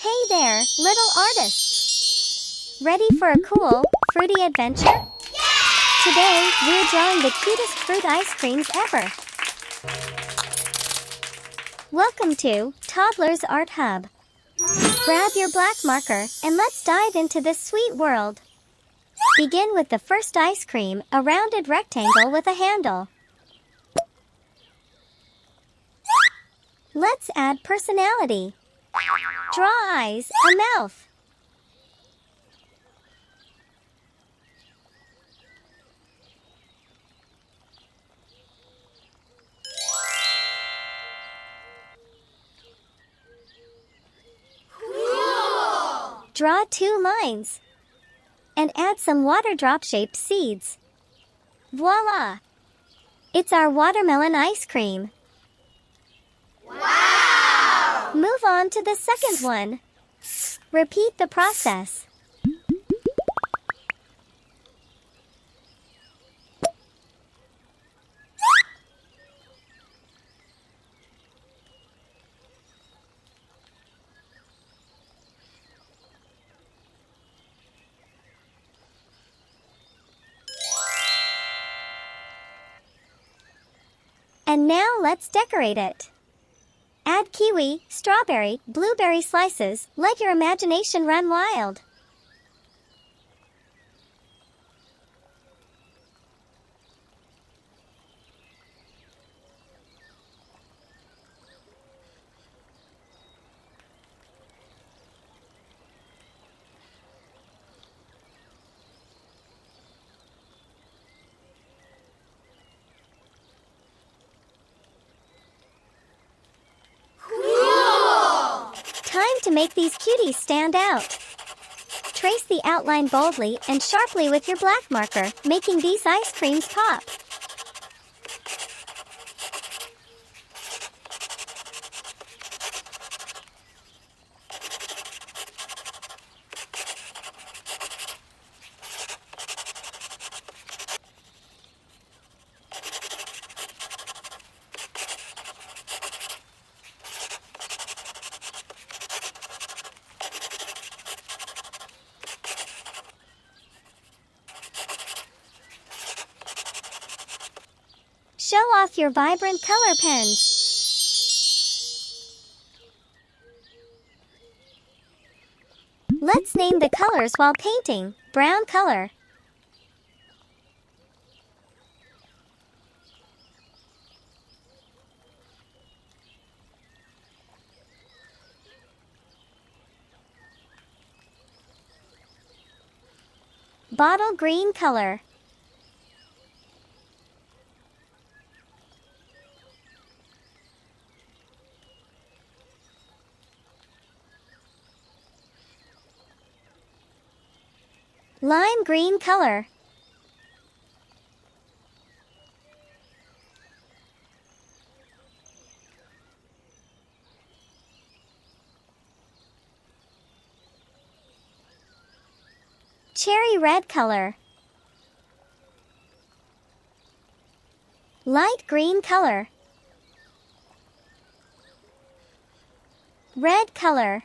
Hey there, little artists! Ready for a cool, fruity adventure? Today, we're drawing the cutest fruit ice creams ever. Welcome to Toddlers Art Hub. Grab your black marker and let's dive into this sweet world. Begin with the first ice cream, a rounded rectangle with a handle. Let's add personality. Draw eyes, a mouth. Cool! Draw two lines. And add some water drop-shaped seeds. Voila! It's our watermelon ice cream. Wow! Move on to the second one. Repeat the process. And now let's decorate it. Add kiwi, strawberry, blueberry slices, let your imagination run wild. Time to make these cuties stand out. Trace the outline boldly and sharply with your black marker, making these ice creams pop. Show off your vibrant color pens. Let's name the colors while painting. Brown color. Bottle green color. Lime green color. Cherry red color. Light green color. Red color.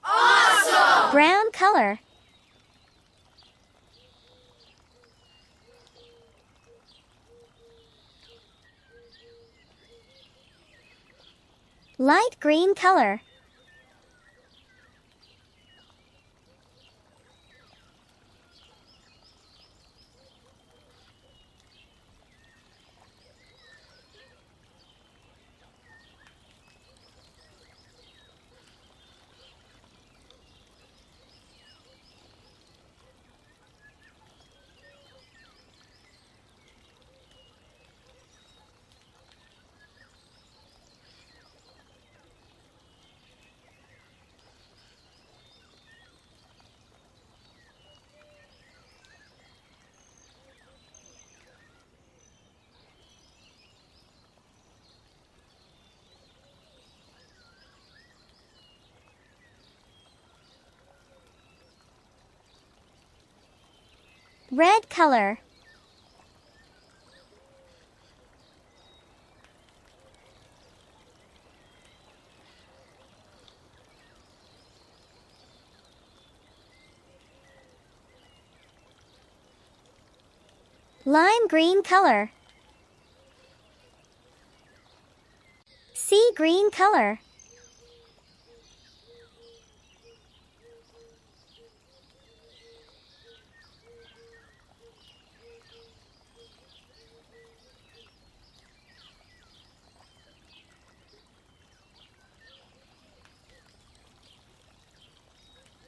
Awesome! Brown color. Light green color. Red color. Lime green color. Sea green color.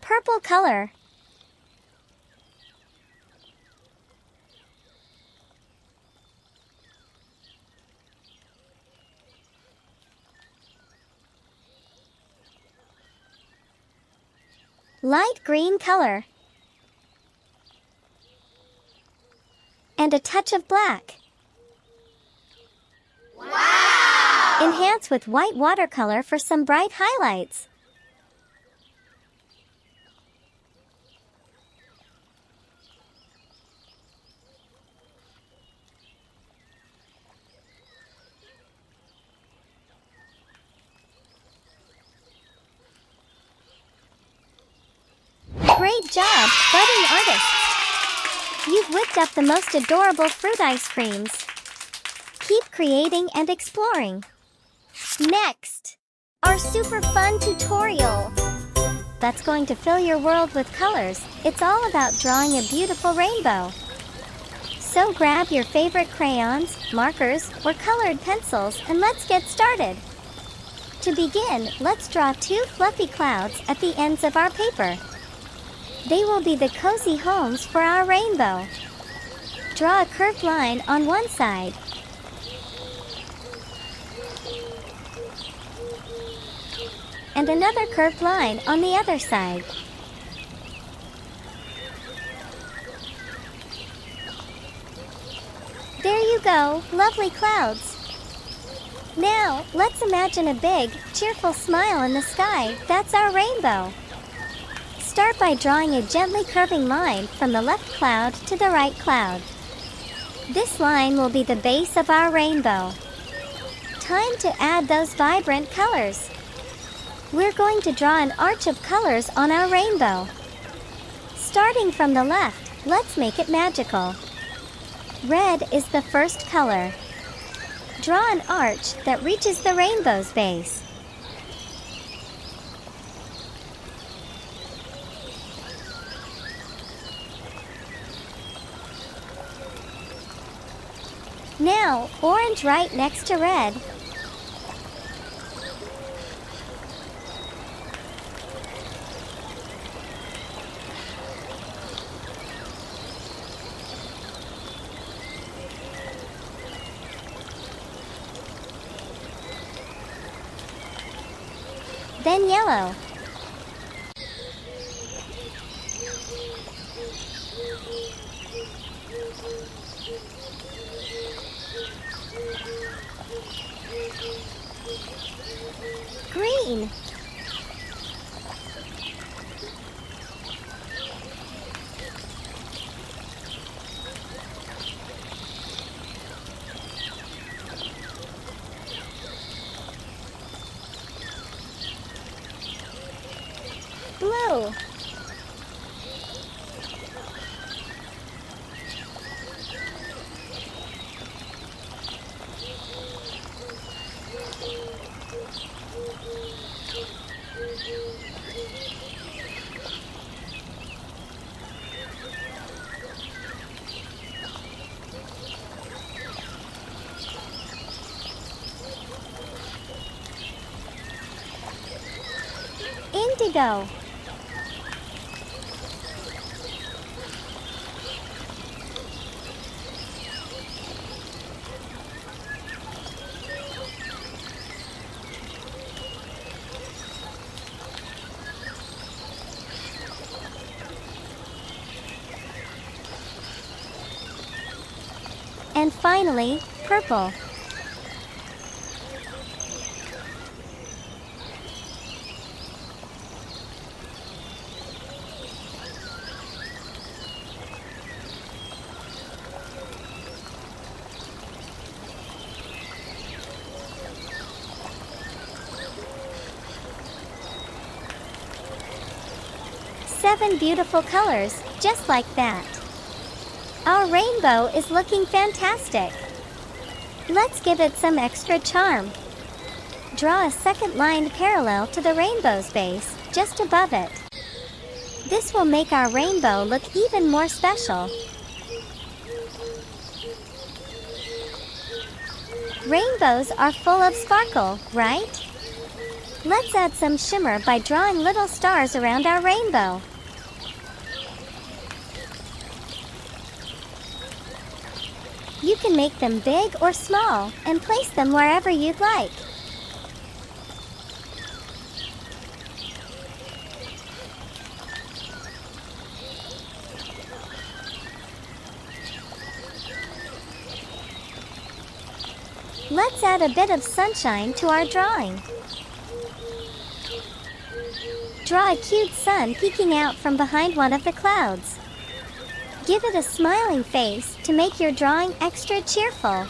Purple color. Light green color. And a touch of black. Wow! Enhance with white watercolor for some bright highlights. Great job, budding artists! You've whipped up the most adorable fruit ice creams. Keep creating and exploring. Next, our super fun tutorial. That's going to fill your world with colors. It's all about drawing a beautiful rainbow. So grab your favorite crayons, markers, or colored pencils and let's get started. To begin, let's draw two fluffy clouds at the ends of our paper. They will be the cozy homes for our rainbow. Draw a curved line on one side. And another curved line on the other side. There you go, lovely clouds. Now, let's imagine a big, cheerful smile in the sky. That's our rainbow. Start by drawing a gently curving line from the left cloud to the right cloud. This line will be the base of our rainbow. Time to add those vibrant colors. We're going to draw an arch of colors on our rainbow. Starting from the left, let's make it magical. Red is the first color. Draw an arch that reaches the rainbow's base. Now, orange right next to red. Then yellow. Green. Blue. Indigo. And finally, purple. 7 beautiful colors, just like that. Our rainbow is looking fantastic. Let's give it some extra charm. Draw a second line parallel to the rainbow's base, just above it. This will make our rainbow look even more special. Rainbows are full of sparkle, right? Let's add some shimmer by drawing little stars around our rainbow. You can make them big or small and place them wherever you'd like. Let's add a bit of sunshine to our drawing. Draw a cute sun peeking out from behind one of the clouds. Give it a smiling face to make your drawing extra cheerful.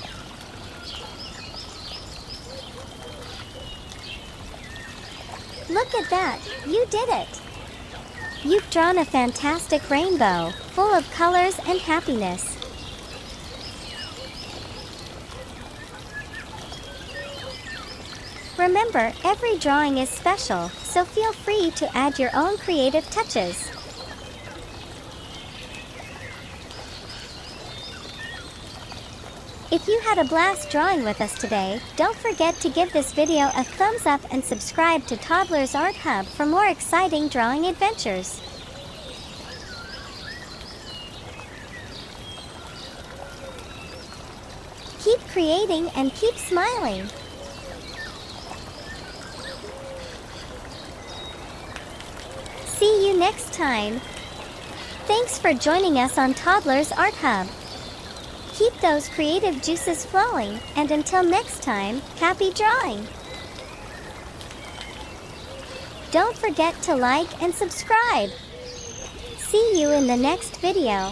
Look at that, you did it! You've drawn a fantastic rainbow, full of colors and happiness. Remember, every drawing is special, so feel free to add your own creative touches. If you had a blast drawing with us today, don't forget to give this video a thumbs up and subscribe to Toddlers Art Hub for more exciting drawing adventures. Keep creating and keep smiling. See you next time. Thanks for joining us on Toddlers Art Hub. Keep those creative juices flowing, and until next time, happy drawing! Don't forget to like and subscribe. See you in the next video.